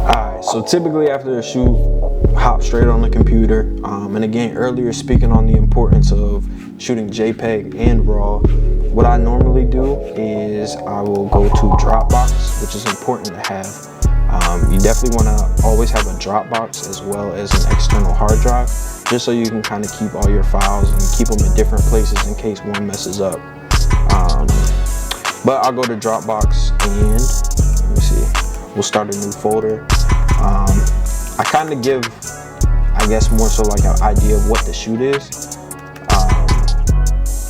Alright, so typically after a shoot, hop straight on the computer. And again, earlier speaking on the importance of shooting JPEG and RAW, what I normally do is I will go to Dropbox, which is important to have. You definitely want to always have a Dropbox as well as an external hard drive, just so you can kind of keep all your files and keep them in different places in case one messes up. But I'll go to Dropbox and let me see, we'll start a new folder. I kind of give, I guess, more so like an idea of what the shoot is,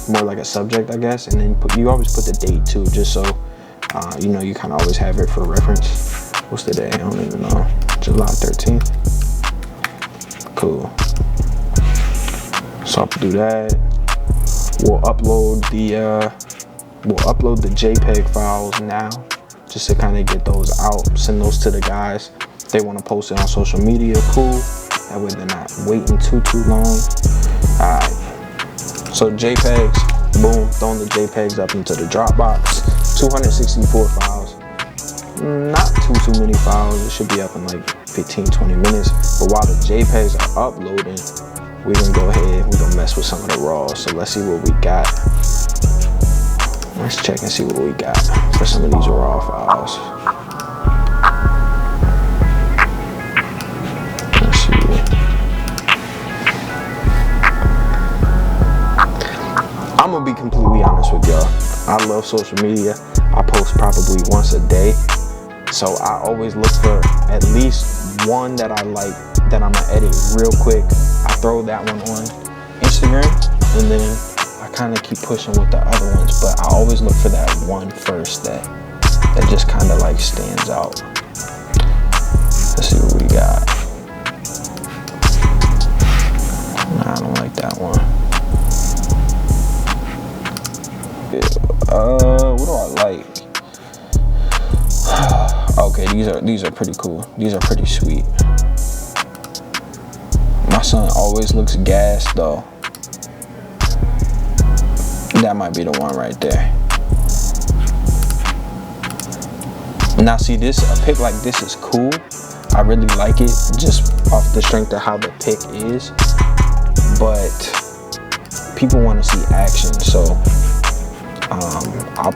more like a subject, I guess, and then you always put the date too, just so you know, you kind of always have it for reference. What's the day? I don't even know. July 13th. Cool. So I'll do that. We'll upload the JPEG files now, just to kind of get those out, send those to the guys. If they want to post it on social media, cool. That way they're not waiting too long. Alright. So JPEGs, boom, throwing the JPEGs up into the Dropbox. 264 files. Not too many files. It should be up in like 15-20 minutes. But while the JPEGs are uploading, we're gonna go ahead, we're gonna mess with some of the RAWs. So let's see what we got. Let's check and see what we got for some of these RAW files. Let's see. I'm gonna be completely honest with y'all. I love social media. I post probably once a day. So I always look for at least one that I like, that I'm gonna edit real quick. I throw that one on Instagram, and then I kind of keep pushing with the other ones, but I always look for that one first that just kind of like stands out. Let's see what we got. Nah, I don't like that one. What do I like? Okay, these are pretty cool. These are pretty sweet. My son always looks gassed though. That might be the one right there. Now see, a pic like this is cool. I really like it just off the strength of how the pic is. But people want to see action, so I'll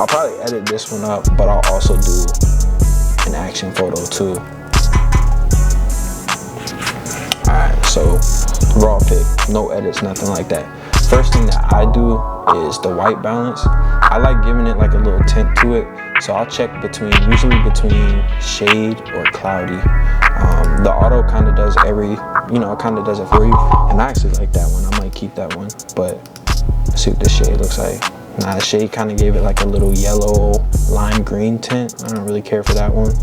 probably edit this one up, but I'll also do an action photo too. Alright, so raw pic, no edits, nothing like that. First thing that I do is the white balance. I like giving it like a little tint to it, so I'll check usually between shade or cloudy. The auto kind of does it for you, and I actually like that one. I might keep that one, but let's see what the shade looks like. Nah, the shade kind of gave it like a little yellow lime green tint. I don't really care for that one.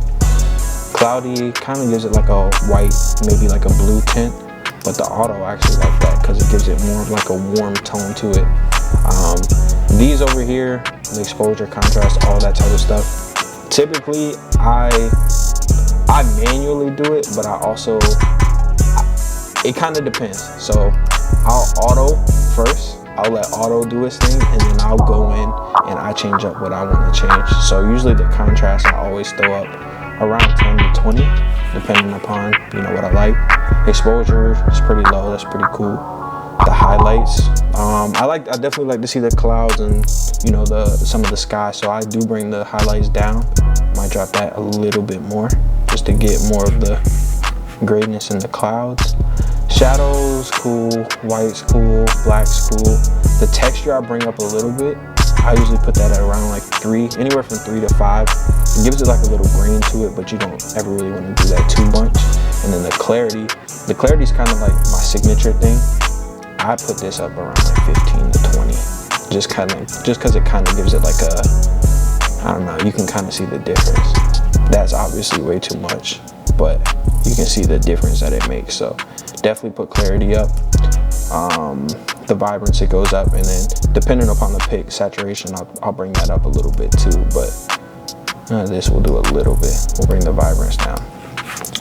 Cloudy kind of gives it like a white, maybe like a blue tint, but the auto I actually like that because it gives it more of like a warm tone to it. These over here, the exposure, contrast, all that type of stuff. Typically, I manually do it, but it kind of depends. So I'll auto first. I'll let auto do its thing, and then I'll go in and I change up what I want to change. So usually the contrast I always throw up around 10 to 20, depending upon what I like. Exposure is pretty low. That's pretty cool. The highlights, I definitely like to see the clouds and some of the sky. So I do bring the highlights down. Might drop that a little bit more just to get more of the grayness in the clouds. Shadows, cool. White's cool. Black's cool. The texture I bring up a little bit. I usually put that at around like 3, anywhere from 3 to 5. It gives it like a little grain to it, but you don't ever really want to do that too much. And then the clarity is kind of like my signature thing. I put this up around like 15 to 20. Just because it kind of gives it like a, I don't know, you can kind of see the difference. That's obviously way too much, but you can see the difference that it makes. So definitely put clarity up. The vibrance, it goes up, and then depending upon the pic, saturation, I'll bring that up a little bit too, but this will do a little bit. We'll bring the vibrance down.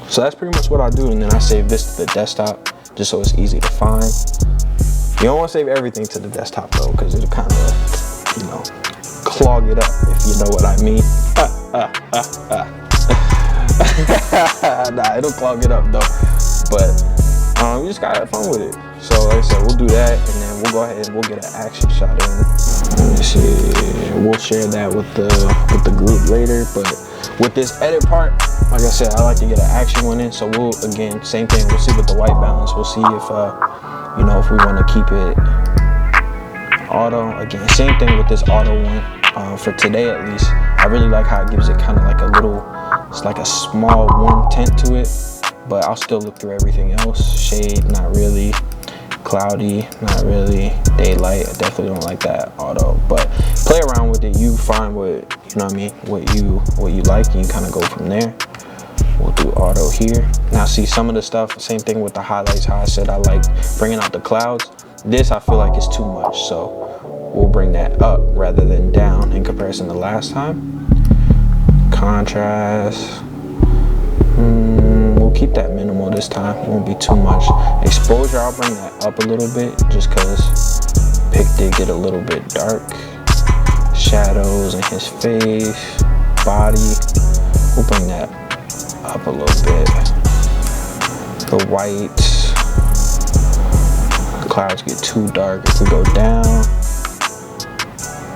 So that's pretty much what I do, and then I save this to the desktop just so it's easy to find. You don't want to save everything to the desktop though, because it'll kind of, clog it up, if you know what I mean. Nah, it'll clog it up though. But you just gotta have fun with it. So like I said, we'll do that, and then we'll go ahead and we'll get an action shot in. Let me see. We'll share that with the group later. But with this edit part, like I said, I like to get an action one in. So we'll, again, same thing. We'll see with the white balance. We'll see if you know, if we want to keep it auto. Again, same thing with this auto one. For today at least, I really like how it gives it kind of like a little, it's like a small warm tint to it. But I'll still look through everything else. Shade, not really. Cloudy, not really. Daylight, I definitely don't like that auto. But play around with it. You find what, you know what I mean, what you like, and you kind of go from there. We'll do auto here. Now see, some of the stuff, same thing with the highlights, how I said I like bringing out the clouds. This I feel like is too much, so we'll bring that up rather than down in comparison to last time. Contrast. We'll keep that minimal this time. It won't be too much. Exposure, I'll bring that up a little bit just because pic did get a little bit dark. Shadows in his face, body, we'll bring that up a little bit. The white, the clouds get too dark. If we go down,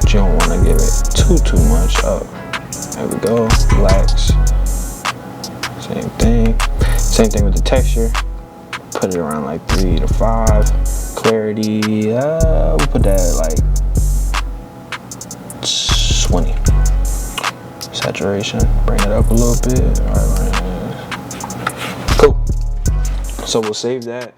you don't want to give it too much up. There we go. Blacks, same thing. Same thing with the texture. Put it around like 3 to 5. Clarity, we'll put that at like 20. Saturation, bring it up a little bit. All right, cool. So we'll save that.